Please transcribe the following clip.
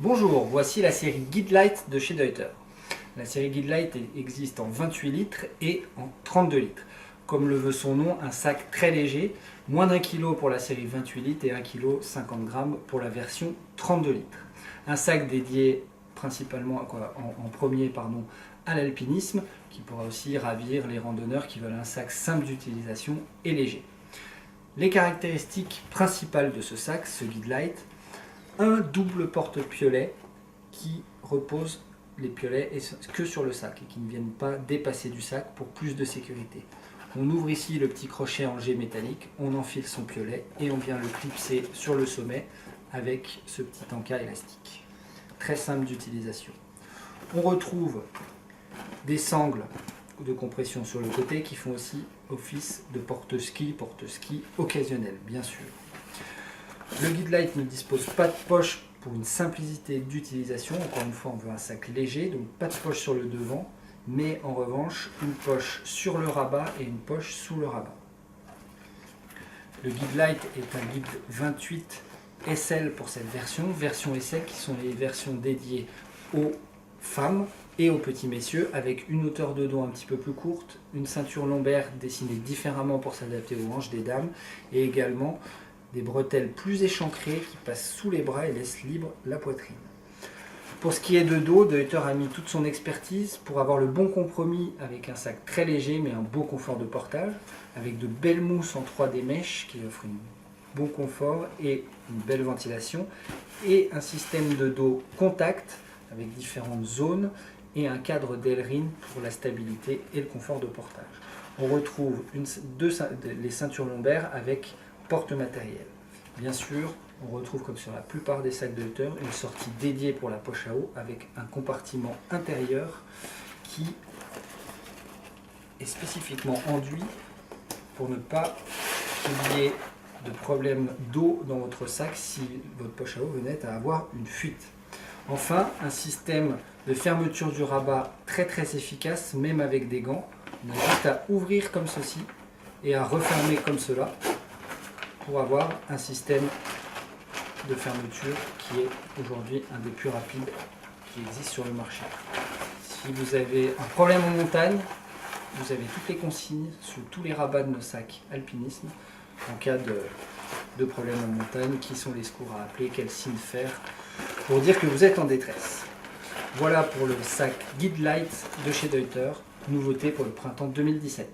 Bonjour, voici la série Guidelight de chez Deuter. La série Guidelight existe en 28 litres et en 32 litres. Comme le veut son nom, un sac très léger, moins d'1 kg pour la série 28 litres et 1 kg 50 grammes pour la version 32 litres. Un sac dédié principalement en premier à l'alpinisme, qui pourra aussi ravir les randonneurs qui veulent un sac simple d'utilisation et léger. Les caractéristiques principales de ce sac, ce Guidelight: un double porte-piolet qui repose les piolets que sur le sac et qui ne viennent pas dépasser du sac pour plus de sécurité. On ouvre ici le petit crochet en jet métallique, on enfile son piolet et on vient le clipser sur le sommet avec ce petit en-cas élastique. Très simple d'utilisation. On retrouve des sangles de compression sur le côté qui font aussi office de porte-ski occasionnel, bien sûr. Le Guidelight ne dispose pas de poche pour une simplicité d'utilisation. Encore une fois, on veut un sac léger, donc pas de poche sur le devant, mais en revanche, une poche sur le rabat et une poche sous le rabat. Le Guidelight est un guide 28 SL pour cette version SL qui sont les versions dédiées aux femmes et aux petits messieurs, avec une hauteur de dos un petit peu plus courte, une ceinture lombaire dessinée différemment pour s'adapter aux hanches des dames, et également des bretelles plus échancrées qui passent sous les bras et laissent libre la poitrine. Pour ce qui est de dos, Deuter a mis toute son expertise pour avoir le bon compromis avec un sac très léger mais un beau confort de portage, avec de belles mousses en 3D mesh qui offrent un bon confort et une belle ventilation, et un système de dos contact avec différentes zones et un cadre d'Elrin pour la stabilité et le confort de portage. On retrouve les ceintures lombaires avec porte-matériel. Bien sûr, on retrouve, comme sur la plupart des sacs Deuter, une sortie dédiée pour la poche à eau avec un compartiment intérieur qui est spécifiquement enduit pour ne pas qu'il y ait de problème d'eau dans votre sac si votre poche à eau venait à avoir une fuite. Enfin, un système de fermeture du rabat très efficace, même avec des gants. On a juste à ouvrir comme ceci et à refermer comme cela pour avoir un système de fermeture qui est aujourd'hui un des plus rapides qui existe sur le marché. Si vous avez un problème en montagne, vous avez toutes les consignes sous tous les rabats de nos sacs alpinisme en cas de problème en montagne, qui sont les secours à appeler, quel signe faire pour dire que vous êtes en détresse. Voilà pour le sac Guidelight de chez Deuter, nouveauté pour le printemps 2017.